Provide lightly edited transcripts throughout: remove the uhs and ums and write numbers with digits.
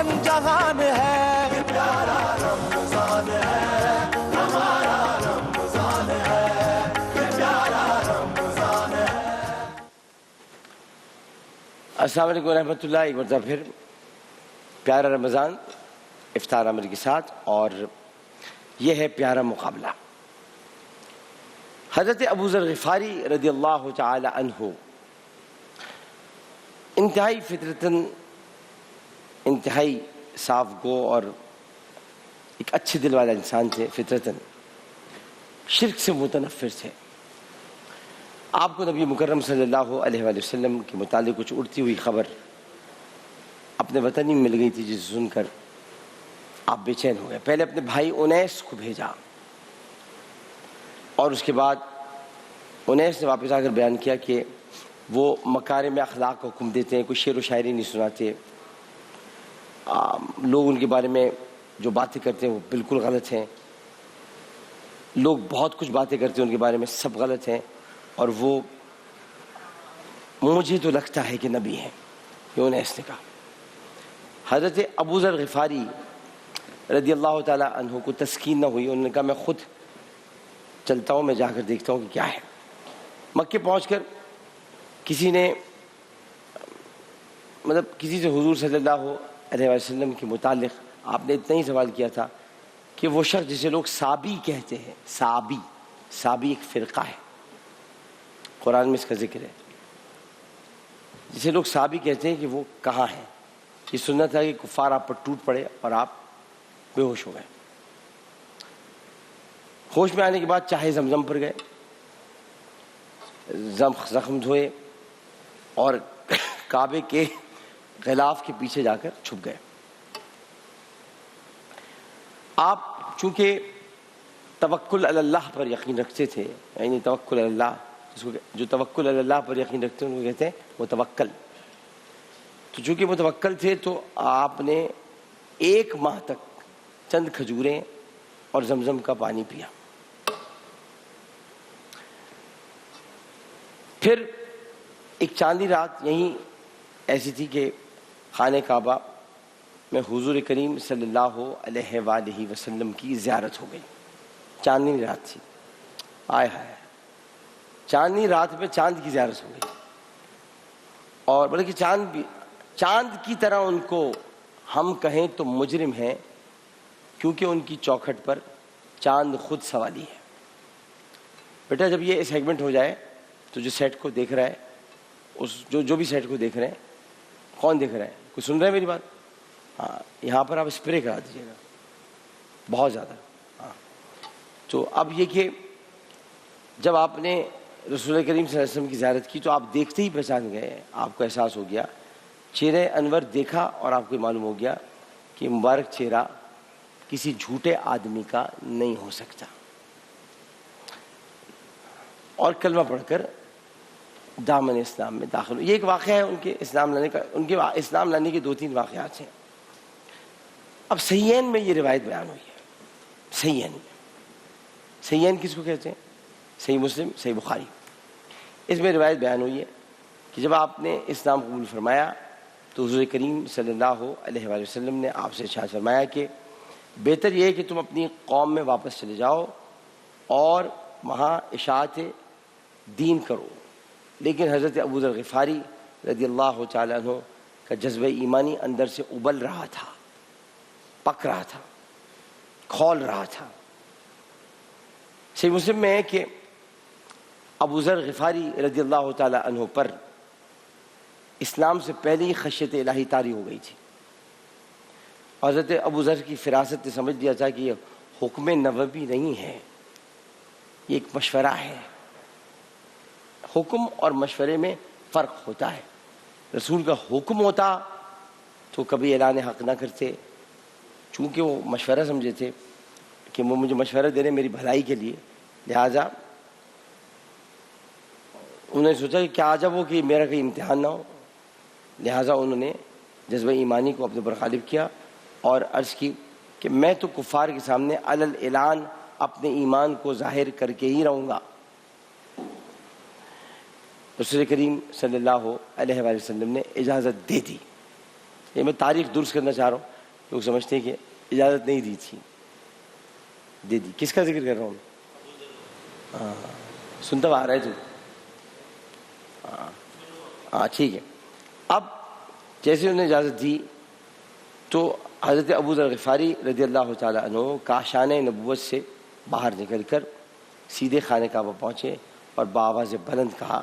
روشن جہان ہے، یہ پیارا رمضان ہے، ہمارا رمضان ہے، یہ پیارا رمضان ہے۔ السلام علیکم ورحمۃ اللہ۔ ایک مرتبہ پھر پیارا رمضان افطار عمل کے ساتھ، اور یہ ہے پیارا مقابلہ۔ حضرت ابو ذر غفاری رضی اللہ تعالی عنہ انتہائی فطرتاً انتہائی صاف گو اور ایک اچھے دل والا انسان تھے، فطرتاً شرک سے متنفر تھے۔ آپ کو نبی مکرم صلی اللہ علیہ وآلہ وسلم کے متعلق کچھ اڑتی ہوئی خبر اپنے وطن میں مل گئی تھی، جسے سن کر آپ بے چین ہو گئے۔ پہلے اپنے بھائی انیس کو بھیجا، اور اس کے بعد انیس نے واپس آ کر بیان کیا کہ وہ مکارم اخلاق کا حکم دیتے ہیں، کوئی شعر و شاعری نہیں سناتے، لوگ ان کے بارے میں جو باتیں کرتے ہیں وہ بالکل غلط ہیں، لوگ بہت کچھ باتیں کرتے ہیں ان کے بارے میں، سب غلط ہیں، اور وہ مجھے تو لگتا ہے کہ نبی ہیں، یہ انیس نے کہا۔ حضرت ابو ذر غفاری رضی اللہ تعالی عنہ کو تسکین نہ ہوئی، انہوں نے کہا میں خود چلتا ہوں، میں جا کر دیکھتا ہوں کہ کیا ہے۔ مکے پہنچ کر کسی نے کسی سے حضور صلی اللہ علیہ وسلم کے متعلق آپ نے اتنا ہی سوال کیا تھا کہ وہ شخص جسے لوگ صابی کہتے ہیں، صابی ایک فرقہ ہے، قرآن میں اس کا ذکر ہے، جسے لوگ صابی کہتے ہیں، کہ وہ کہاں ہے۔ یہ سننا تھا کہ کفار آپ پر ٹوٹ پڑے اور آپ بے ہوش ہو گئے۔ ہوش میں آنے کے بعد چاہے زمزم پر گئے، زخم دھوئے اور کعبے کے غلاف کے پیچھے جا کر چھپ گئے۔ آپ چونکہ توکل علی اللہ پر یقین رکھتے تھے، یعنی توکل علی اللہ، جو توکل علی اللہ پر یقین رکھتے ہیں ان کو کہتے ہیں متوکل، تو چونکہ متوکل تھے تو آپ نے 1 ماہ تک چند کھجوریں اور زمزم کا پانی پیا۔ پھر ایک چاندنی رات یہیں ایسی تھی کہ خانہ کعبہ میں حضور کریم صلی اللہ علیہ وآلہ وسلم کی زیارت ہو گئی۔ چاندنی رات تھی، آئے ہائے، چاندنی رات میں چاند کی زیارت ہو گئی، اور بلکہ چاند کی طرح ان کو ہم کہیں تو مجرم ہیں، کیونکہ ان کی چوکھٹ پر چاند خود سوالی ہے۔ بیٹا جب یہ سیگمنٹ ہو جائے تو جو سیٹ کو دیکھ رہا ہے، جو بھی سیٹ کو دیکھ رہے ہیں، کون دیکھ رہا ہے؟ کوئی سن رہا ہے میری بات؟ ہاں، یہاں پر آپ اسپرے کرا دیجیے گا بہت زیادہ۔ ہاں، تو اب یہ کہ جب آپ نے رسول کریم صلی اللہ علیہ وسلم کی زیارت کی تو آپ دیکھتے ہی پہچان گئے، آپ کو احساس ہو گیا، چہرہ انور دیکھا اور آپ کو معلوم ہو گیا کہ مبارک چہرہ کسی جھوٹے آدمی کا نہیں ہو سکتا، اور کلمہ پڑھ کر دامن اسلام میں داخل ہو۔ یہ ایک واقعہ ہے ان کے اسلام لانے کا، ان کے اسلام لانے کے 2-3 واقعات ہیں۔ اب صحیحین میں یہ روایت بیان ہوئی ہے، صحیحین کس کو کہتے ہیں؟ صحیح مسلم، صحیح بخاری، اس میں روایت بیان ہوئی ہے کہ جب آپ نے اسلام قبول فرمایا تو حضور کریم صلی اللہ علیہ وآلہ وسلم نے آپ سے ارشاد فرمایا کہ بہتر یہ ہے کہ تم اپنی قوم میں واپس چلے جاؤ اور وہاں اشاعت دین کرو۔ لیکن حضرت ابو ذر غفاری رضی اللہ تعالیٰ عنہ کا جذبہ ایمانی اندر سے ابل رہا تھا، پک رہا تھا، کھول رہا تھا۔ صحیح مسلم میں ہے کہ ابو ذر غفاری رضی اللہ تعالیٰ عنہ پر اسلام سے پہلے ہی خشیت الہی طاری ہو گئی تھی۔ حضرت ابو ذر کی فراست نے سمجھ لیا تھا کہ یہ حکم نبوی نہیں ہے، یہ ایک مشورہ ہے۔ حکم اور مشورے میں فرق ہوتا ہے۔ رسول کا حکم ہوتا تو کبھی اعلان حق نہ کرتے، چونکہ وہ مشورہ سمجھے تھے کہ وہ مجھے مشورہ دے رہے میری بھلائی کے لیے، لہٰذا انہوں نے سوچا کہ کیا عجب ہو کہ میرا کوئی امتحان نہ ہو، لہٰذا انہوں نے جذبہ ایمانی کو اپنے پر غالب کیا اور عرض کی کہ میں تو کفار کے سامنے علی الاعلان اپنے ایمان کو ظاہر کر کے ہی رہوں گا۔ رسول کریم صلی اللہ علیہ وآلہ وسلم نے اجازت دے دی۔ یہ میں تاریخ درست کرنا چاہ رہا ہوں. لوگ سمجھتے ہیں کہ اجازت نہیں دی تھی, دے دی. کس کا ذکر کر رہا ہوں؟ ہاں سنتا ہوا آ رہا ہے تو ہاں ٹھیک ہے. اب جیسے انہوں نے اجازت دی تو حضرت ابو ذر غفاری رضی اللہ تعالیٰ عنہ کاشان نبوت سے باہر نکل کر سیدھے خانہ کعبہ پہنچے اور بآواز بلند کہا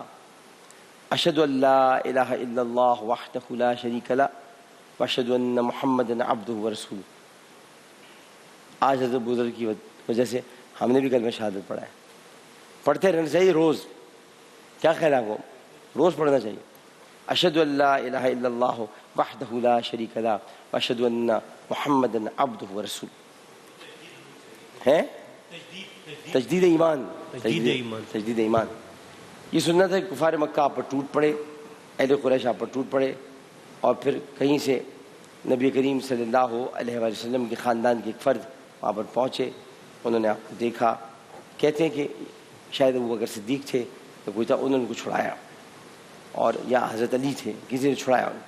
اشہد ان لا الہ الا اللہ وحدہ لا شریک لہ واشہد ان محمدا عبدہ ورسولہ. آج حضرت ابو ذر کی وجہ سے ہم نے بھی کلمہ شہادت پڑھا ہے. پڑھتے رہنا چاہیے روز. کیا خیال ہے آپ کو؟ روز پڑھنا چاہیے. اشہد ان لا الہ الا اللہ وحدہ لا شریک لہ واشہد ان محمدا عبدہ ورسولہ. ہے تجدید ایمان. تجدید ایمان. یہ سنت ہے کہ کفار مکہ آپ پر ٹوٹ پڑے, اہل قریش آپ پر ٹوٹ پڑے, اور پھر کہیں سے نبی کریم صلی اللہ علیہ وآلہ وسلم کے خاندان کے ایک فرد وہاں پر پہنچے. انہوں نے آپ کو دیکھا, کہتے ہیں کہ شاید ابو بکر صدیق تھے یا کوئی تھا, انہوں نے ان کو چھڑایا, اور یا حضرت علی تھے, کسی نے چھڑایا ان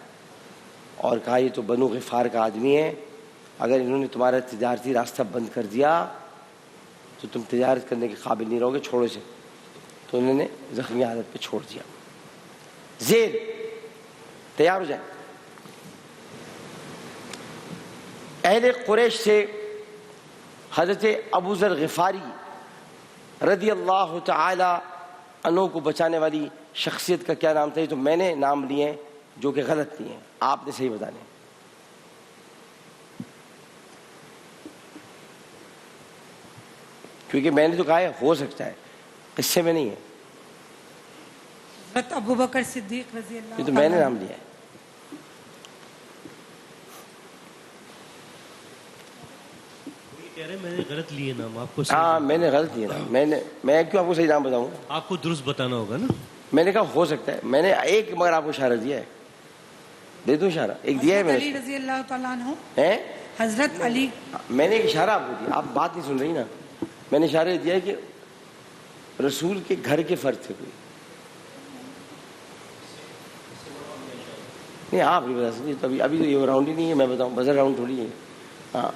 اور کہا یہ تو بنو غفار کا آدمی ہے, اگر انہوں نے تمہارا تجارتی راستہ بند کر دیا تو تم تجارت کرنے کے قابل نہیں رہو گے, چھوڑو اسے. تو انہوں نے زخمی حالت پہ چھوڑ دیا. زید تیار ہو جائیں. اہل قریش سے حضرت ابو ذر غفاری رضی اللہ تعالی عنہ کو بچانے والی شخصیت کا کیا نام تھا؟ یہ تو میں نے نام لیے ہیں جو کہ غلط نہیں ہیں, آپ نے صحیح بتانے. کیونکہ میں نے تو کہا ہے ہو سکتا ہے, قصے میں نہیں ہے. حضرت ابو بکر صدیق رضی اللہ یہ تو میں نے نام لیا ہے. میں نے غلط لیے نام آپ کو. ہاں میں نے غلط لیا نام. میں کیوں آپ کو صحیح نام بتاؤں؟ آپ کو درست بتانا ہوگا نا. میں نے کہا ہو سکتا ہے. میں نے ایک مگر آپ کو اشارہ دیا ہے, دے دوں اشارہ, ایک دیا ہے میں علی رضی اللہ تعالیٰ عنہ. نے. حضرت علی. میں نے ایک اشارہ آپ کو دیا, آپ بات نہیں سن رہی نا. میں نے اشارہ دیا ہے کہ رسول کے گھر کے فرد تھے کوئی. نہیں آپ نہیں بتا سکتے, ابھی تو یہ راؤنڈ ہی نہیں ہے. میں بتاؤں بزر راؤنڈ تھوڑی ہے. ہاں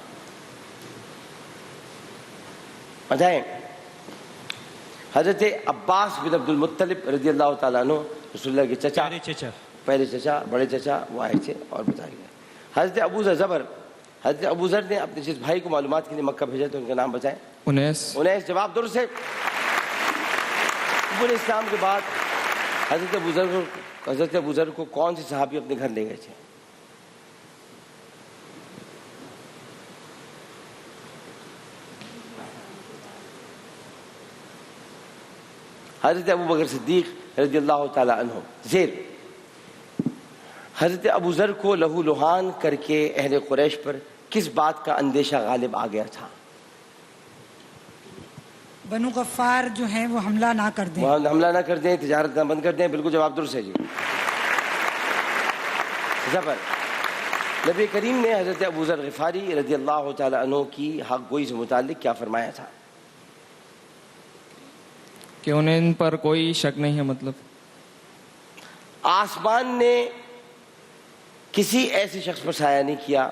بتائیں. حضرت عباس بن عبد المطلب رضی اللہ تعالیٰ عنہ رسول اللہ کے چچا, پہلے چچا, بڑے چچا وہ آئے تھے اور بتایا گیا. حضرت ابو ذر زبر, حضرت ابو ذر نے اپنے جس بھائی کو معلومات کے لیے مکہ بھیجا تو ان کا نام بتائیں. انیس. جواب درست ہے. قبول اسلام کے بعد حضرت ابو ذر کو کون سے صحابی اپنے گھر لے گئے تھے؟ حضرت ابو بکر صدیق رضی اللہ تعالی عنہ. زیر حضرت ابو ذر کو لہو لہان کر کے اہل قریش پر کس بات کا اندیشہ غالب آ گیا تھا؟ بنو غفار جو ہیں وہ حملہ نہ کر دیں. وہ حملہ نہ کر دیں, تجارت نہ بند کر دیں. بالکل جواب درست ہے جی. زبر. نبی کریم نے حضرت ابو ذر غفاری رضی اللہ تعالی عنہ کی حق گوئی سے متعلق کیا فرمایا تھا؟ کہ انہیں ان پر کوئی شک نہیں ہے. مطلب آسمان نے کسی ایسے شخص پر سایہ نہیں کیا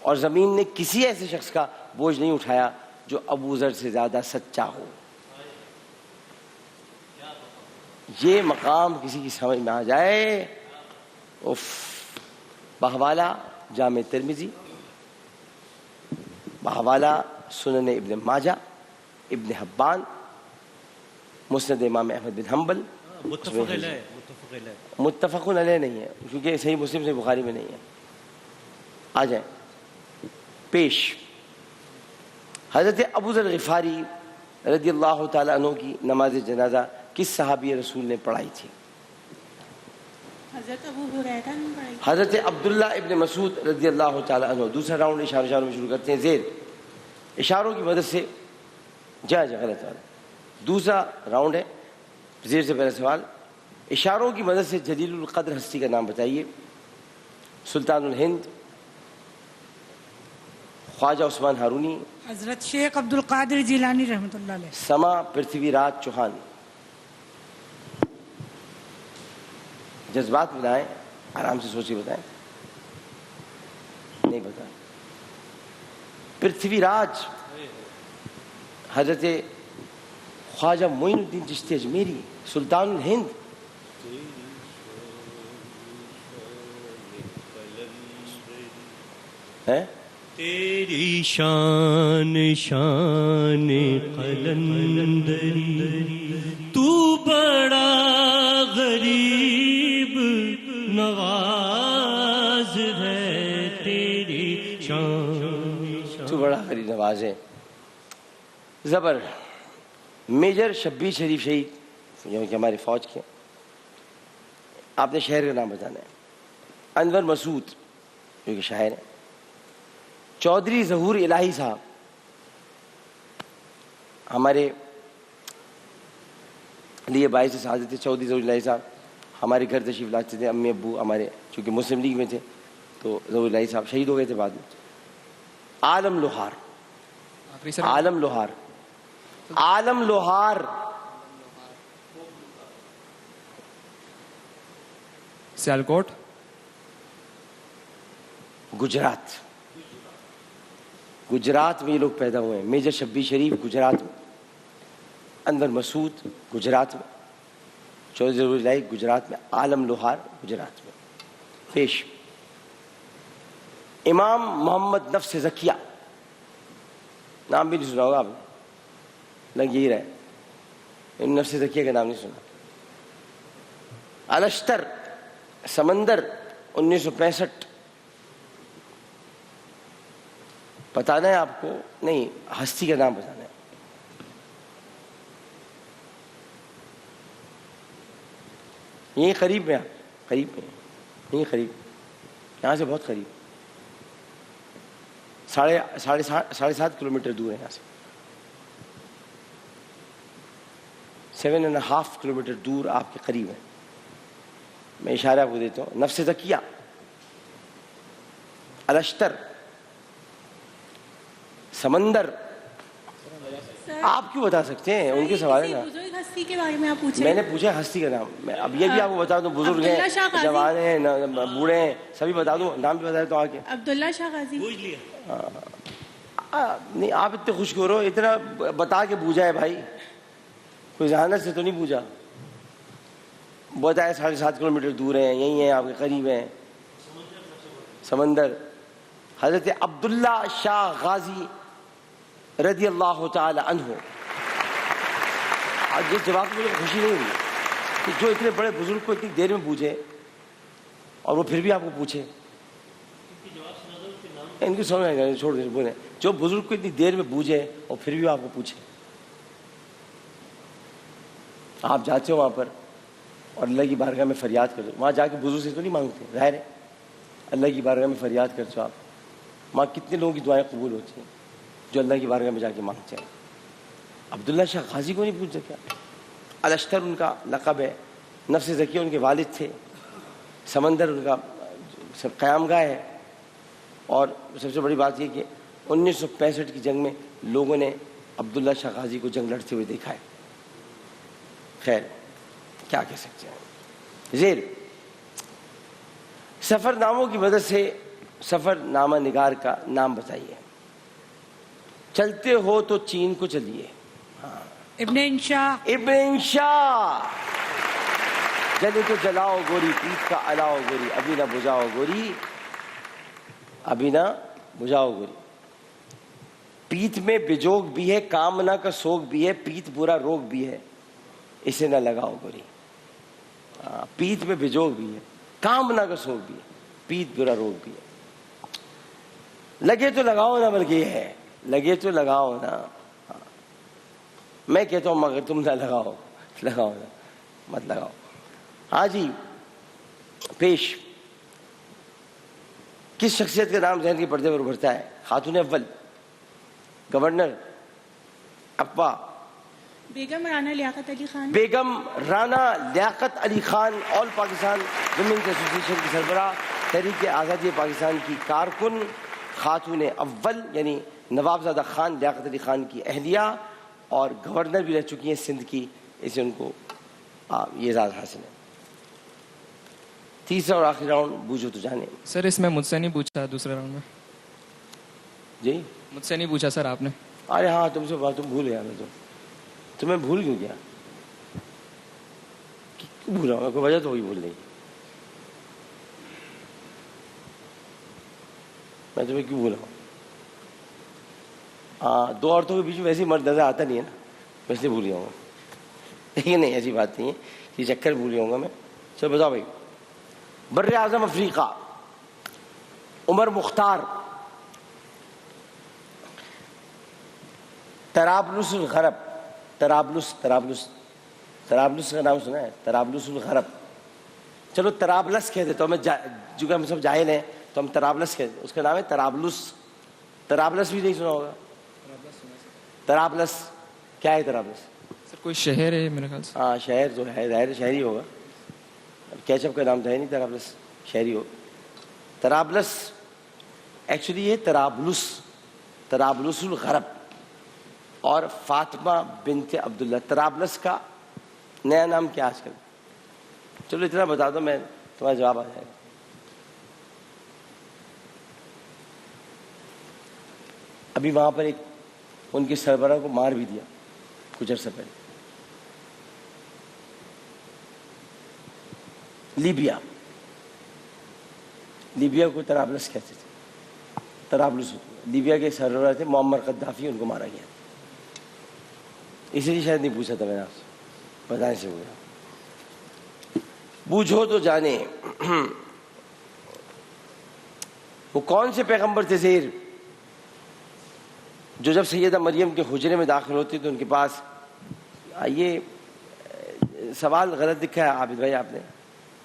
اور زمین نے کسی ایسے شخص کا بوجھ نہیں اٹھایا جو ابو ذر سے زیادہ سچا ہو. یہ مقام کسی کی سمجھ میں آ جائے. بحوالہ جامع ترمذی, بحوالہ سنن ابن ماجہ, ابن حبان, مسند امام احمد بن حنبل. متفق علیہ نہیں ہے کیونکہ صحیح مسلم سے بخاری میں نہیں ہے. آ جائیں پیش. حضرت ابو ذر غفاری رضی اللہ تعالیٰ عنہ کی نماز جنازہ کس صحابی رسول نے پڑھائی تھی؟ حضرت ابو ہریرہ نے پڑھائی. حضرت عبداللہ ابن مسعود رضی اللہ تعالیٰ عنہ. دوسرا راؤنڈ اشاروں میں شروع کرتے ہیں. زیر اشاروں کی مدد سے غلط ہے. دوسرا راؤنڈ ہے. زیر سے پہلا سوال, اشاروں کی مدد سے جلیل القدر ہستی کا نام بتائیے. سلطان الہند, خواجہ عثمان ہارونی, حضرت شیخ عبد القادر جیلانی رحمۃ اللہ علیہ. سما پرتھوی راج چوہان. جذبات بتائیں, آرام سے سوچی بتائیں. نہیں پتا. پرتھوی راج حضرت خواجہ معین الدین چشتی اجمیری سلطان الہند. ہے تیری شان شان قلندری تو بڑا غریب نواز ہے. تیری شان تو بڑا غریب نواز ہے. زبر میجر شبیر شریف شہید جو کہ ہماری فوج کے. آپ نے شہر کا نام بتانا ہے. انور مسعود جو کہ شاعر ہیں. چودھری ظہور الہی صاحب ہمارے لیے باعث سعادت تھے. چودھری ظہور الہی صاحب ہمارے گھر تشریف لاتے تھے. امی ابو ہمارے چونکہ مسلم لیگ میں تھے تو ظہور الہی صاحب شہید ہو گئے تھے بعد میں. عالم لوہار عالم لوہار عالم لوہار سیالکوٹ گجرات. گجرات میں یہ لوگ پیدا ہوئے ہیں. میجر شبیر شریف گجرات میں. انور مسعود گجرات میں. چودھری ظہور الہی گجرات میں. عالم لوہار گجرات میں. پیش امام محمد نفس زکیہ نام بھی نہیں سنا ہوگا آپ نے. لگ یہی رہے نفس زکیہ کا نام نہیں سنا. الشتر سمندر 1965 بتانا ہے آپ کو. نہیں ہستی کا نام بتانا ہے. یہیں قریب میں آپ قریب میں یہیں قریب یہاں سے بہت قریب. 7.5 کلومیٹر دور ہے یہاں سے. 7.5 کلومیٹر دور آپ کے قریب ہے. میں اشارہ آپ کو دیتا ہوں. نفس زکیہ الشتر سمندر. آپ کیوں بتا سکتے ہیں ان کے سوال ہے نا. بزرگ ہستی کے بارے میں آپ پوچھیں. میں نے پوچھا ہستی کا نام. میں اب یہ بھی آپ کو بتا دوں بزرگ ہیں جوان ہیں بوڑھے ہیں سبھی بتا دوں. نام بھی بتا دیتا ہوں. آ کے عبداللہ شاہ غازی. نہیں آپ اتنے خوش ہو اتنا بتا کے بوجھا ہے بھائی. کوئی ذہانت سے تو نہیں پوچھا. بتایا 7.5 کلومیٹر دور ہیں یہی ہیں آپ کے قریب ہیں. سمندر. حضرت عبداللہ شاہ غازی رضی اللہ تعالی عنہ. آج یہ جواب مجھے خوشی نہیں ہوئی کہ جو اتنے بڑے بزرگ کو اتنی دیر میں پوچھے اور وہ پھر بھی آپ کو پوچھے. ان کی سمجھ آئے چھوڑ دیں بولیں. جو بزرگ کو اتنی دیر میں پوچھے اور پھر بھی آپ کو پوچھے. آپ جاتے ہو وہاں پر اور اللہ کی بارگاہ میں فریاد کرتے ہو. وہاں جا کے بزرگ سے تو نہیں مانگتے ظاہر ہے. اللہ کی بارگاہ میں فریاد کرتے ہو آپ. وہاں کتنے لوگوں کی دعائیں قبول ہوتی ہیں جو اللہ کی بارگاہ میں جا کے مانگتے ہیں. عبداللہ شاہ غازی کو نہیں پوچھ سکیا. الشتر ان کا لقب ہے. نفس زکیہ ان کے والد تھے. سمندر ان کا قیام گاہ ہے. اور سب سے بڑی بات یہ کہ 1965 کی جنگ میں لوگوں نے عبداللہ شاہ غازی کو جنگ لڑتے ہوئے دیکھا ہے. خیر کیا کہہ سکتے ہیں. زیر سفر ناموں کی مدد سے سفر نامہ نگار کا نام بتائیے. چلتے ہو تو چین کو چلیے. ابن انشا. ابن انشا. جلے تو جلاؤ گوری پیٹ کا الاؤ گوری ابھی نہ بجھاؤ گوری ابھی نہ بجھاؤ گوری. پیت میں بجوگ بھی ہے کامنا کا سوگ بھی ہے. پیت برا روگ بھی ہے اسے نہ لگاؤ گوری. پیت میں بجوگ بھی ہے کامنا کا سوگ بھی ہے. پیت برا روگ بھی ہے. لگے تو لگاؤ نا بلکہ یہ ہے لگے تو لگاؤ نا. میں کہتا ہوں مگر تم نہ لگاؤ نا مت لگاؤ. ہاں جی پیش. کس شخصیت کا نام ذہن کے پردے پر ابھرتا ہے؟ خاتون اول گورنر اقوا. بیگم رانا لیاقت علی خان. بیگم رانا لیاقت علی خان آل پاکستان ویمنز ایسوسی ایشن کی سربراہ. تحریک آزادی پاکستان کی کارکن. خاتون اول یعنی نوابزادہ خان لیاقت علی خان کی اہلیہ اور گورنر بھی رہ چکی ہیں سندھ کی. اسے ان کو یہ اعزاز حاصل ہے. تیسرا اور آخری راؤنڈ بوجھو تو جانے. سر اس میں مجھ سے نہیں پوچھا دوسرے راؤنڈ میں. جی مجھ سے نہیں پوچھا سر آپ نے. ارے ہاں تم سے بات تم بھول گیا. میں تو تمہیں بھول کیوں گیا؟ کیوں بھولا ہوں؟ کوئی وجہ تو ہوئی بھول نہیں. میں تمہیں کیوں بھولا ہوں؟ ہاں دو عورتوں کے بیچ میں ویسے مرد نظر آتا نہیں ہے نا, میں اس لیے بھول گیا ہوں. لیکن نہیں ایسی بات نہیں ہے کہ چکر بھول گیا ہوں گا میں. چلو بتاؤ بھائی, بر اعظم افریقہ عمر مختار طرابلس الغرب. طرابلس کا نام سنا ہے؟ طرابلس الغرب. چلو طرابلس کہہ دیتا ہوں میں, جو کہ ہم سب جاہل ہیں تو ہم طرابلس کہتے ہیں. اس کا نام ہے طرابلس. طرابلس بھی نہیں سنا ہوگا. طرابلس کیا ہے؟ طرابلس سر کوئی شہر ہے میرے خیال سے. ہاں شہر تو ہے, ظاہر شہری ہوگا. کیچپ کا نام تو ہے نہیں طرابلس, شہری ہو. طرابلس ایکچولی یہ طرابلس, طرابلس الغرب. اور فاطمہ بنت عبداللہ. طرابلس کا نیا نام کیا آج کل؟ چلو اتنا بتا دو, میں تمہارا جواب آ جائے گا. ابھی وہاں پر ایک ان کے سربراہ کو مار بھی دیا کچھ عرصہ پہلے. لیبیا کو طرابلس کہتے تھے. طرابلس لیبیا کے سربراہ تھے معمر قذافی, ان کو مارا گیا. اسی لیے شاید نہیں پوچھا تھا میں نے آپ سے, بتانے سے ہوا. بوجھو تو جانے وہ کون سے پیغمبر تھے زیر جو جب سیدہ مریم کے حجرے میں داخل ہوتے تو ان کے پاس, یہ سوال غلط لکھا ہے عابد بھائی آپ نے,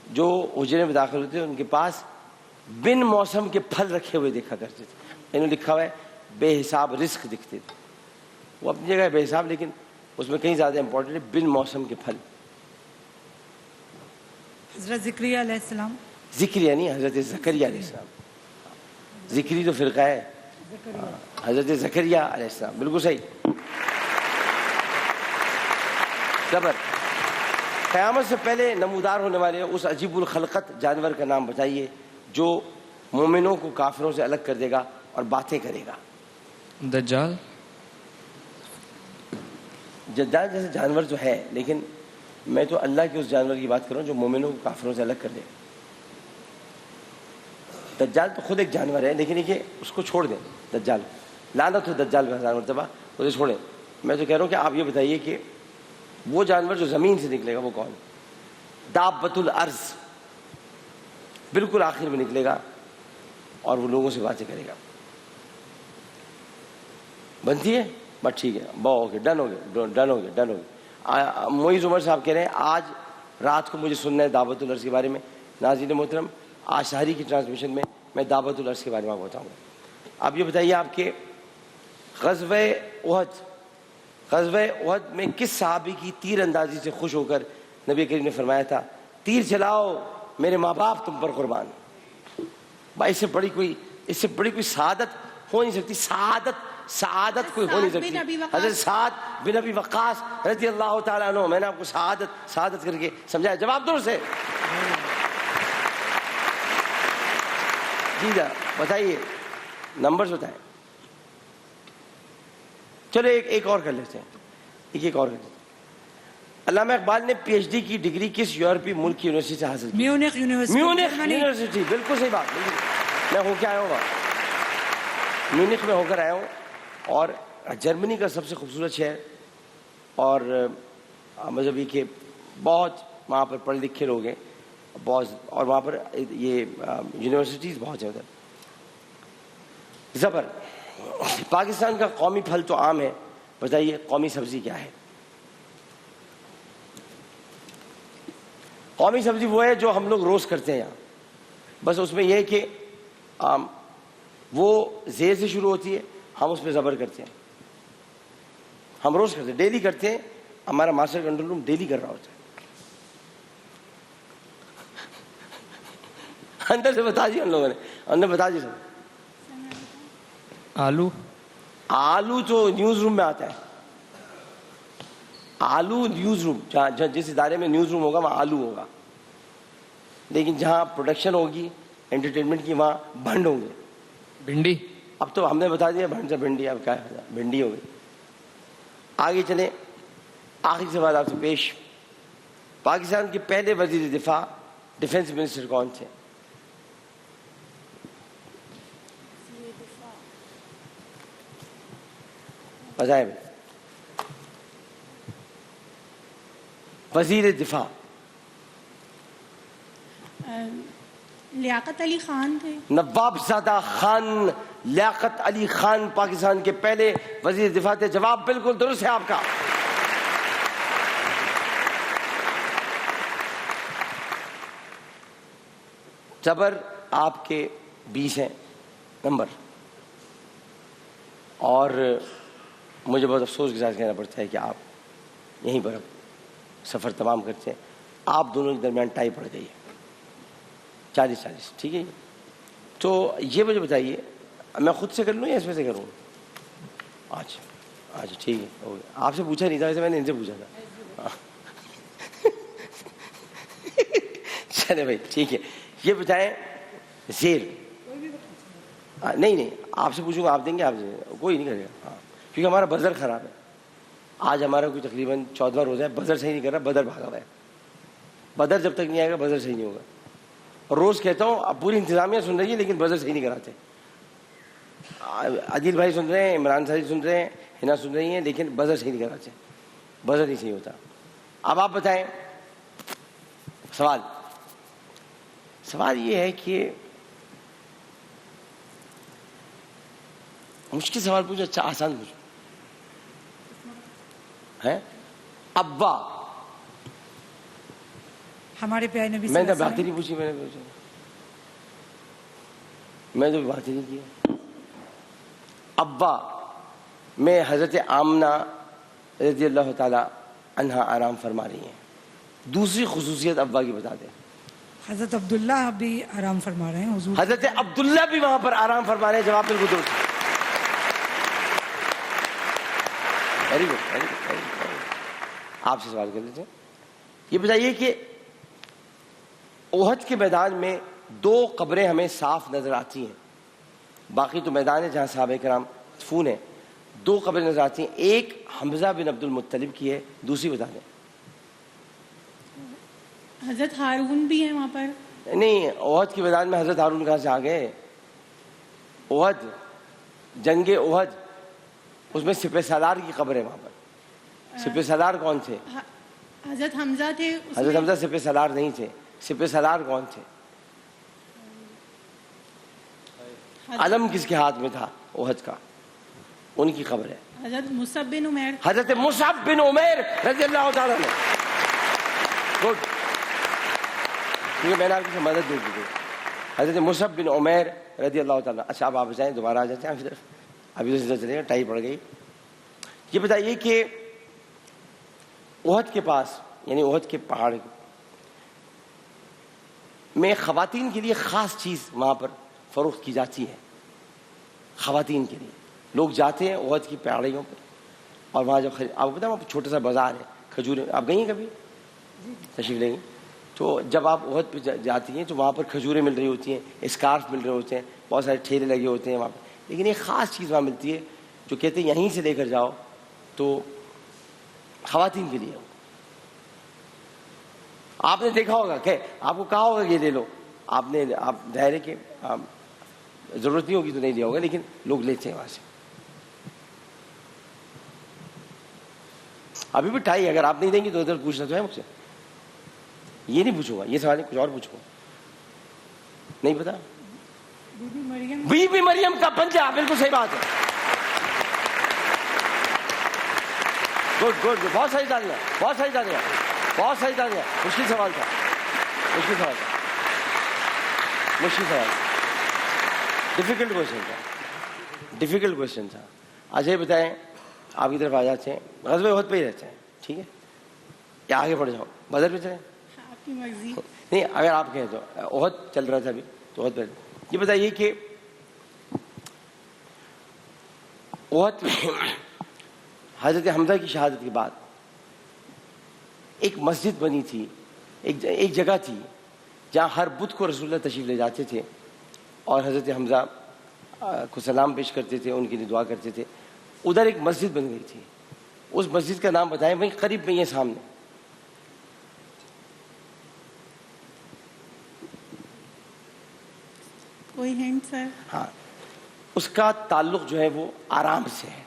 جو حجرے میں داخل ہوتے ان کے پاس بن موسم کے پھل رکھے ہوئے دیکھا کرتے تھے. انہوں نے لکھا ہوا ہے بے حساب رزق دکھتے تھے. وہ اپنی جگہ ہے بے حساب, لیکن اس میں کہیں زیادہ امپورٹنٹ ہے بن موسم کے پھل. حضرت زکریا علیہ السلام. ذکر یعنی حضرت زکریا علیہ السلام. ذکری تو فرقہ ہے, حضرت زکریا علیہ السلام. بالکل صحیح. صبر. قیامت سے پہلے نمودار ہونے والے اس عجیب الخلقت جانور کا نام بتائیے جو مومنوں کو کافروں سے الگ کر دے گا اور باتیں کرے گا. دجال. دجال جیسے جانور تو ہے, لیکن میں تو اللہ کے اس جانور کی بات کر رہا ہوں جو مومنوں کو کافروں سے الگ کر دے. دجال تو خود ایک جانور ہے, لیکن یہ اس کو چھوڑ دیں. دجال لعنت ہو دجال کا 1000 مرتبہ, اسے چھوڑیں. میں تو کہہ رہا ہوں کہ آپ یہ بتائیے کہ وہ جانور جو زمین سے نکلے گا وہ کون؟ دابۃ الارض, بالکل آخر میں نکلے گا اور وہ لوگوں سے باتیں کرے گا. بنتی ہے بس ٹھیک ہے, ہو گیا, ڈن ہو گیا, ڈن ہو گیا, ڈن ہو گیا. معیز عمر صاحب کہہ رہے ہیں آج رات کو مجھے سننا ہے دعوت الارض کے بارے میں. ناظرین محترم, آج شہری کی ٹرانسمیشن میں دعوت الارض کے بارے میں آپ کو بتاؤں گا. آپ یہ بتائیے آپ کے غزوہ احد میں کس صحابی کی تیر اندازی سے خوش ہو کر نبی کریم نے فرمایا تھا تیر چلاؤ میرے ماں باپ تم پر قربان. بھائی اس سے بڑی کوئی سعادت ہو نہیں سکتی. سعادت کوئی ہو نہیں سکتی. حضرت سعد بن ابی وقاص رضی اللہ تعالیٰ عنہ, میں نے آپ کو سعادت کر کے سمجھایا. جواب دور سے جی جا بتائیے, نمبرز بتائیں. چلو ایک اور کر لیتے ہیں, ایک اور کر لیتے ہیں. علامہ اقبال نے پی ایچ ڈی کی ڈگری کس یورپی ملک کی یونیورسٹی سے حاصل کی؟ میونخ یونیورسٹی. بالکل صحیح بات. میں ہو کے آیا ہوں, میونخ میں ہو کر آیا ہوں. اور جرمنی کا سب سے خوبصورت شہر, اور مطلب یہ کہ بہت وہاں پر پڑھے لکھے لوگ ہیں بہت, اور وہاں پر یہ یونیورسٹیز بہت ہیں ادھر. زبر. پاکستان کا قومی پھل تو آم ہے, بتائیے قومی سبزی کیا ہے؟ قومی سبزی وہ ہے جو ہم لوگ روز کرتے ہیں یہاں, بس اس میں یہ ہے کہ وہ زیر سے شروع ہوتی ہے, ہم اس پہ زبر کرتے ہیں. ہم روز کرتے ہیں, ڈیلی کرتے ہیں. ہمارا ماسٹر کنٹرول روم ڈیلی کر رہا ہوتا ہے. اندر سے بتا دیا ان لوگوں نے, اندر بتا دیا سب. آلو تو نیوز روم میں آتا ہے. آلو نیوز روم, جہاں جس ادارے میں نیوز روم ہوگا وہاں آلو ہوگا, لیکن جہاں پروڈکشن ہوگی انٹرٹینمنٹ کی وہاں بھنڈ ہوں گے. بھنڈی. اب تو ہم نے بتا دیا بھنڈا بھنڈی، اب کیا ہے، بھنڈی ہو گئی. آگے چلیں، آخری سوال آپ سے پیش. پاکستان کے پہلے وزیر دفاع ڈیفنس منسٹر کون تھے؟ بتائیں. وزیر دفاع لیاقت علی خان تھے. نواب زادہ خان، لیاقت علی خان پاکستان کے پہلے وزیر دفاع تھے. جواب بالکل درست ہے آپ کا. جبر آپ کے 20 ہیں نمبر، اور مجھے بہت افسوس کے ساتھ کہنا پڑتا ہے کہ آپ یہیں پر اب سفر تمام کرتے ہیں. آپ دونوں کے درمیان ٹائی پڑ گئی ہے 40-40. ٹھیک ہے جی. تو یہ مجھے بتائیے، میں خود سے کر لوں یا اس میں سے کروں؟ اچھا ٹھیک ہے، ہو گیا. آپ سے پوچھا نہیں تھا، ویسے میں نے ان سے پوچھا تھا. چلے بھائی ٹھیک ہے. یہ بتائیں زیر، نہیں آپ سے پوچھوں گا، آپ دیں گے؟ آپ سے کوئی نہیں کرے گا. ہاں، کیونکہ ہمارا بزر خراب ہے. آج ہمارا کوئی تقریباً 14واں روزہ ہے، بزر صحیح نہیں کر رہا، بدر بھاگا ہوا ہے. بدر جب تک نہیں آئے گا بزر صحیح نہیں ہوگا. اور روز کہتا ہوں اب پوری انتظامیہ سن رہی ہے لیکن بزر صحیح نہیں کراتے. عادل بھائی سن رہے ہیں، عمران صاحب سن رہے ہیں، ہنا سن رہی ہیں، لیکن بزر صحیح نہیں کراتے. بزر نہیں صحیح ہوتا. اب آپ بتائیں. سوال یہ ہے کہ مشکل سوال پوچھو، اچھا آسان پوچھو. ہے ابا، ہمارے پیارے نبی صلی میں اللہ نے علیہ بات ہی وسلم. نہیں پوچھی. میں تو بات ہی نہیں کی. ابا میں حضرت آمنہ رضی اللہ تعالی عنہا آرام فرما رہی ہیں. دوسری خصوصیت ابا کی بتا دیں. حضرت عبداللہ بھی آرام فرما رہے ہیں حضور. حضرت عبداللہ بھی وہاں پر آرام فرما رہے ہیں. جواب بالکل درست ہے. Very good. آپ سے سوال کر لیتے ہیں. یہ بتائیے کہ احد کے میدان میں 2 قبریں ہمیں صاف نظر آتی ہیں، باقی تو میدان ہے جہاں صحابہ کرام دفون ہیں. 2 قبریں نظر آتی ہیں. ایک حمزہ بن عبد المطلب کی ہے، دوسری بتا دیں. حضرت ہارون بھی ہیں وہاں پر. نہیں، احد کے میدان میں حضرت ہارون کہاں سے آ گئے؟ احد، جنگ احد، اس میں سپہ سالار کی قبر ہے وہاں پر. سپہ سالار کون تھے؟ حضرت حمزہ تھے. حضرت حمزہ سپہ سالار نہیں تھے. سپہ سالار کون تھے؟ علم کس کے ہاتھ میں تھا احد کا؟ ان کی قبر ہے. حضرت مصعب بن عمیر. حضرت مصعب بن عمیر رضی اللہ تعالیٰ عنہ. گڈ. کیونکہ میں نے آپ کی مدد دے دی. حضرت مصعب بن عمیر رضی اللہ تعالیٰ. اچھا اب آپ بتائیں، دوبارہ آ جاتے ہیں آپ کی طرف. ابھی تو سیدھا چلے گا، ٹائی پڑ گئی. یہ بتائیے کہ احد کے پاس، یعنی احد کے پہاڑ میں خواتین کے لیے خاص چیز وہاں پر فروخت کی جاتی ہے. خواتین کے لیے لوگ جاتے ہیں احد کی پہاڑیوں پر، اور وہاں جب آپ کو پتا ہے وہاں چھوٹا سا بازار ہے، کھجوریں. آپ گئی ہیں کبھی؟ تشریف لیں گی. تو جب آپ احد پہ جاتی ہیں تو وہاں پر کھجوریں مل رہی ہوتی ہیں، اسکارف مل رہے ہوتے ہیں، بہت سارے ٹھیلے لگے ہوتے ہیں وہاں پہ. لیکن ایک خاص چیز وہاں ملتی ہے جو کہتے ہیں یہیں سے لے کر جاؤ تو خواتین کے لیے. آپ نے دیکھا ہوگا کہ آپ کو کہا ہوگا یہ لے لو، آپ ظاہر ہے کہ ضرورت نہیں ہوگی تو نہیں لیا ہوگا، لیکن لوگ لیتے ہیں وہاں سے. ابھی بھی ٹائی، اگر آپ نہیں دیں گی تو ادھر پوچھنا تو ہے مجھ سے. یہ نہیں پوچھوں گا، یہ سوال کچھ اور پوچھوں گا. نہیں پتا؟ بی بی مریم کا پنجہ. بالکل صحیح بات ہے. Good good. بہت صحیح تالیاں، بہت صحیح تالیاں، بہت صحیح تالیاں. مشکل سوال تھا، مشکل سوال تھا، مشکل سوال تھا. ڈیفیکلٹ کوشچن تھا، ڈیفیکلٹ کوشچن تھا. اچھا یہ بتائیں، آپ کی طرف آ جاتے ہیں. غزوہ احد پہ ہی رہتے ہیں، ٹھیک ہے؟ یا آگے بڑھ جاؤ، بدر پہ چلیں؟ آپ کی مرضی. نہیں، اگر آپ کہیں تو احد چل رہا تھا ابھی تو احد پہ. یہ بتائیے کہ احد حضرت حمزہ کی شہادت کے بعد ایک مسجد بنی تھی، ایک جگہ تھی جہاں ہر بدھ کو رسول اللہ تشریف لے جاتے تھے، اور حضرت حمزہ کو سلام پیش کرتے تھے, ان کے لیے دعا کرتے تھے. ادھر ایک مسجد بن گئی تھی, اس مسجد کا نام بتائیں بھائی, قریب میں یہ سامنے. کوئی ہنٹ سر؟ ہاں, اس کا تعلق جو ہے وہ آرام سے ہے.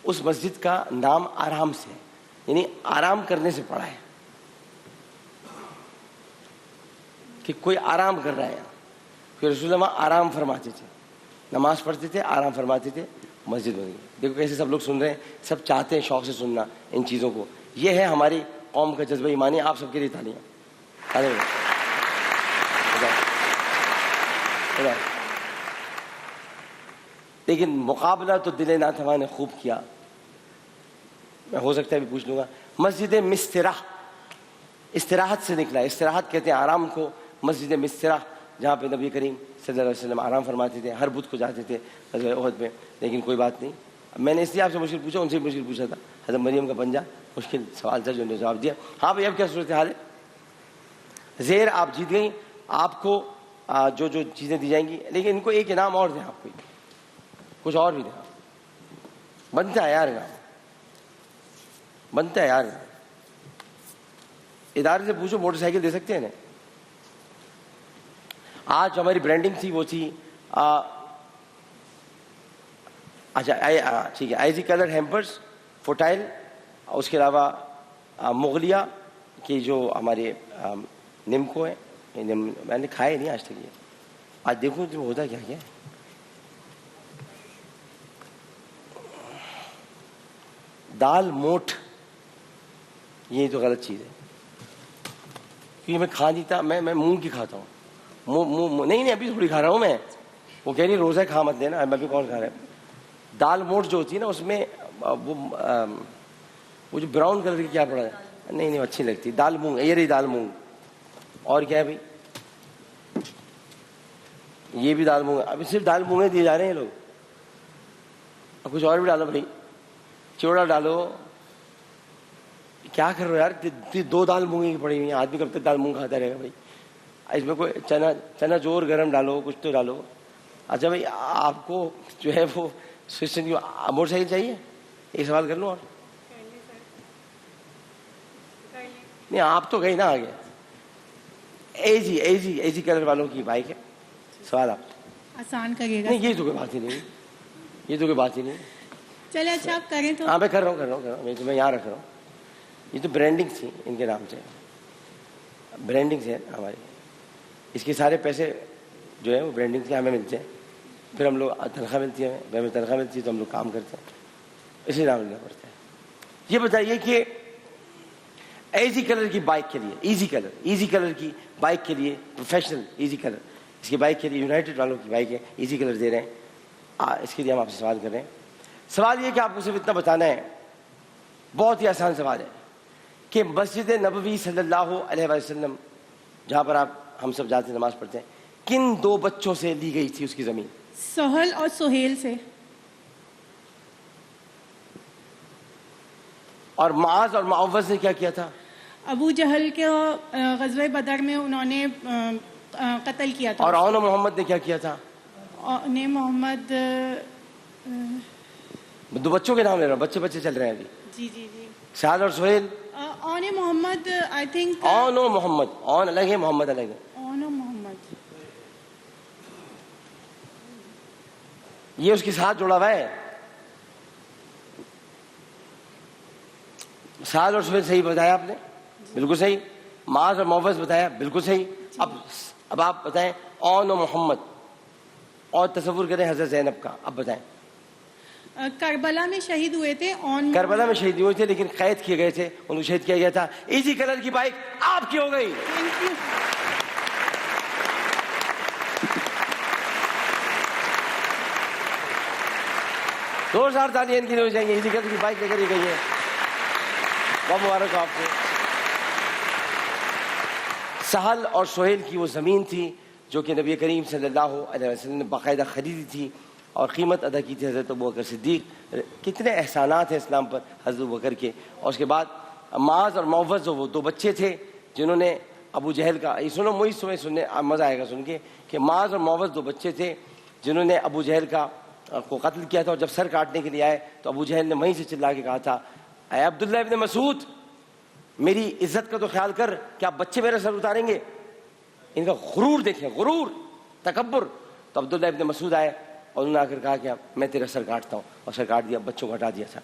اس مسجد کا نام آرام سے ہے, یعنی آرام کرنے سے پڑا ہے کہ کوئی آرام کر رہا ہے. پھر رسول اللہ آرام فرماتے تھے, نماز پڑھتے تھے, آرام فرماتے تھے, مسجد بن گئی. دیکھو کیسے سب لوگ سن رہے ہیں, سب چاہتے ہیں شوق سے سننا ان چیزوں کو. یہ ہے ہماری قوم کا جذبہ ایمانی. آپ سب کے لیے تالیاں. لیکن مقابلہ تو دل ناتواں نے خوب کیا. میں ہو سکتا ہے بھی پوچھ لوں گا, مسجد مستراح استراحت سے نکلا. استراحت کہتے ہیں آرام کو. مسجد مستراح جہاں پہ نبی کریم صلی اللہ علیہ وسلم آرام فرماتے تھے, ہر بدھ کو جاتے تھے غزوہ احد میں. لیکن کوئی بات نہیں, میں نے اس لیے آپ سے مشکل پوچھا, ان سے مشکل پوچھا تھا. حضرت مریم کا پنجہ مشکل سوال تھا جو انہوں نے جواب دیا. ہاں بھائی, اب کیا صورت حال ہے؟ زیر آپ جیت گئیں, آپ کو جو جو چیزیں دی جائیں گی, لیکن ان کو ایک انعام اور دیں, آپ کو کچھ اور بھی دیں. بنتا ہے یار انعام, بنتا ہے یار. ادارے سے پوچھو موٹر سائیکل دے سکتے ہیں نا. آج ہماری برانڈنگ تھی, وہ تھی اچھا ٹھیک ہے, آئزی کلر ہیمپرس فوٹائل. اس کے علاوہ مغلیہ کی جو ہمارے نمکو ہیں, میں نے کھائے نہیں آج تک. یہ آج دیکھوں تو ہوتا کیا کیا. دال موٹ, یہ تو غلط چیز ہے کیونکہ میں کھا نہیں تھا. میں مونگ کی کھاتا ہوں. نہیں ابھی تھوڑی کھا رہا ہوں میں. وہ کہہ رہی روزہ کھا مت دینا, میں بھی کون کھا رہا ہے. دال موٹ جو ہوتی ہے نا, اس میں وہ جو براؤن کلر کی کیا پڑا ہے, نہیں اچھی لگتی. دال مونگ, یہ رہی دال مونگ. اور کیا ہے بھائی, یہ بھی دال مونگ. ابھی صرف دال مونگیں دیے جا رہے ہیں لوگ. اب کچھ اور بھی ڈالو بھائی, چوڑا ڈالو. کیا کر رہے ہو یار, 2 دال مونگیں کی پڑی ہوئی ہیں. آدمی کب تک دال مونگ کھاتا رہے گا بھائی. اس میں کوئی چنا جور گرم ڈالو, کچھ تو ڈالو. اچھا بھائی, آپ کو جو ہے وہ موٹر سائیکل چاہیے؟ ایک سوال کر لوں اور. نہیں آپ تو گئی نا آگے. ایزی کلر والوں کی بائک ہے. سوال آپ آسان کریے گا. نہیں, یہ تو کوئی بات ہی نہیں, یہ تو کوئی بات ہی نہیں. چلے اچھا آپ کریں تو. ہاں میں کر رہا ہوں, میں یہاں رکھ رہا ہوں. یہ تو برانڈنگ تھی ان کے نام سے, برانڈنگ سے ہماری. اس کے سارے پیسے جو ہے وہ برانڈنگ سے ہمیں ملتے ہیں. پھر ہم لوگ تنخواہ ملتی ہے, ہمیں تنخواہ ملتی ہے تو ہم لوگ کام کرتے ہیں, اسی نام لینا پڑتا ہے. یہ بتائیے کہ ایزی کلر کی بائک کے لیے, ایزی کلر کی بائک کے لیے, پروفیشنل ایزی کلر, اس کی بائک کے لیے یونائٹڈ والوں کی بائک ہے, ایزی کلر دے رہے ہیں. اس کے لیے ہم آپ سے سوال کر رہے ہیں. سوال یہ کہ آپ کو صرف اتنا بتانا ہے, بہت ہی آسان سوال ہے, کہ مسجد نبوی صلی اللہ علیہ وسلم جہاں پر ہم سب جاتے نماز پڑھتے ہیں, کن 2 بچوں سے لی گئی تھی اس کی زمین؟ سہل اور سہیل سے. اور معاذ اور معوذ نے کیا کیا تھا؟ ابو جہل کے غزوہ بدر میں انہوں نے قتل کیا تھا. اور عون و محمد نے کیا کیا تھا؟ نے محمد 2 بچوں کے نام لے رہا ہوں, بچے چل رہے ہیں ابھی. جی سعد اور سہیل. اون محمد, آئی تھنک. عون و محمد, عون الگ ہے, محمد الگ ہے. اون محمد, یہ اس کے ساتھ جڑا ہوا ہے. سعد اور سہیل صحیح بتایا آپ نے, بالکل صحیح. معاذ اور معوذ بتایا, بالکل صحیح. اب آپ بتائیں عون و محمد, اور تصور کریں حضرت زینب کا. اب بتائیں. کربلا میں شہید ہوئے تھے. کربلا میں شہید ہوئے تھے, لیکن قید کیے گئے تھے, ان کو شہید کیا گیا تھا. ایزی کلر کی بائک آپ کی ہو گئی. زوردار تالیاں ان کے لیے ہو جائیں گے. ایزی کلر کی بائک لے کر ہی گئی ہے. بہت مبارک آپ کو. سہل اور سہیل کی وہ زمین تھی جو کہ نبی کریم صلی اللہ علیہ وسلم نے باقاعدہ خریدی تھی اور قیمت ادا کی تھی حضرت ابوبکر صدیق. کتنے احسانات ہیں اسلام پر حضرت ابوبکر کے. اور اس کے بعد معاذ اور معوذ, وہ 2 بچے تھے جنہوں نے ابو جہل کا, یہ سنو مجھے سننے مزہ آئے گا سن کے, کہ معاذ اور معوذ 2 بچے تھے جنہوں نے ابو جہل کو قتل کیا تھا, اور جب سر کاٹنے کے لیے آئے تو ابو جہل نے وہیں سے چلا کے کہا تھا, اے عبداللہ ابن مسعود, میری عزت کا تو خیال کر, کیا بچے میرا سر اتاریں گے؟ ان کا غرور دیکھیں, غرور, تکبر. تو عبداللہ ابن مسعود آئے اور انہوں نے آ کر کہا کہ میں تیرا سر کاٹتا ہوں, اور سر کاٹ دیا, بچوں کو ہٹا دیا تھا.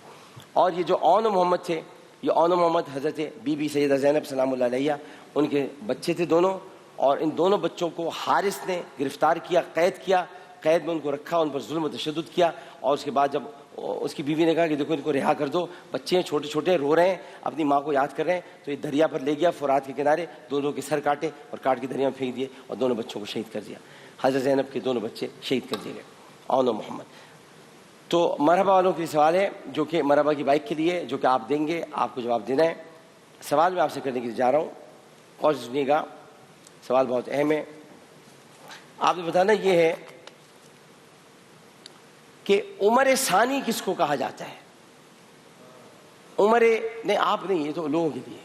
اور یہ جو اون محمد تھے, یہ اون محمد حضرت بی بی سیدہ زینب سلام اللہ علیہ ان کے بچے تھے دونوں, اور ان دونوں بچوں کو حارث نے گرفتار کیا, قید کیا, قید میں ان کو رکھا, ان پر ظلم و تشدد کیا. اور اس کے بعد جب اس کی بیوی نے کہا کہ دیکھو ان کو رہا کر دو, بچے ہیں چھوٹے چھوٹے, رو رہے ہیں, اپنی ماں کو یاد کر رہے ہیں, تو یہ دریا پر لے گیا, فرات کے کنارے, دونوں کے سر کاٹے اور کاٹ کے دریا میں پھینک دیے, اور دونوں بچوں کو شہید کر دیا. حضرت زینب کے دونوں بچے شہید کر دیے گئے, اون و محمد. تو مرحبا والوں کے لیے سوال ہے, جو کہ مرحبا کی بائک کے لیے, جو کہ آپ دیں گے, آپ کو جواب دینا ہے. سوال میں آپ سے کرنے کے لیے جا رہا ہوں, اور سنیے گا, سوال بہت اہم ہے. آپ نے بتانا یہ ہے کہ عمر ثانی کس کو کہا جاتا ہے؟ عمر نے, آپ نہیں, یہ تو لوگوں کے لیے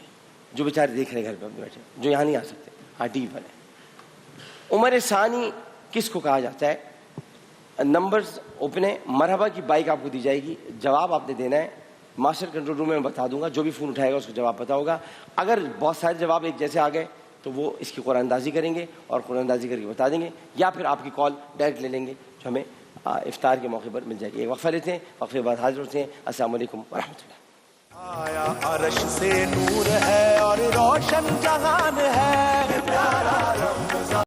جو بیچارے دیکھ رہے ہیں گھر پہ بیٹھے, جو یہاں نہیں آ سکتے, ہاں ٹی وی پر ہے. عمر ثانی کس کو کہا جاتا ہے؟ نمبرز اوپن ہے, مرحبا کی بائک آپ کو دی جائے گی, جواب آپ نے دینا ہے. ماسٹر کنٹرول روم میں بتا دوں گا, جو بھی فون اٹھائے گا اس کو جواب پتا ہوگا. اگر بہت سارے جواب ایک جیسے آ گئے تو وہ اس کی قرآن اندازی کریں گے, اور قرآن اندازی کر کے بتا دیں گے, یا پھر آپ کی کال ڈائریکٹ لے لیں گے, جو ہمیں افطار کے موقع پر مل جائے گی. ایک وقفہ لیتے ہیں, وقفے کے بعد حاضر ہوتے ہیں. السلام علیکم ورحمۃ اللہ. آیا عرش سے نور ہے اور روشن جہان ہے,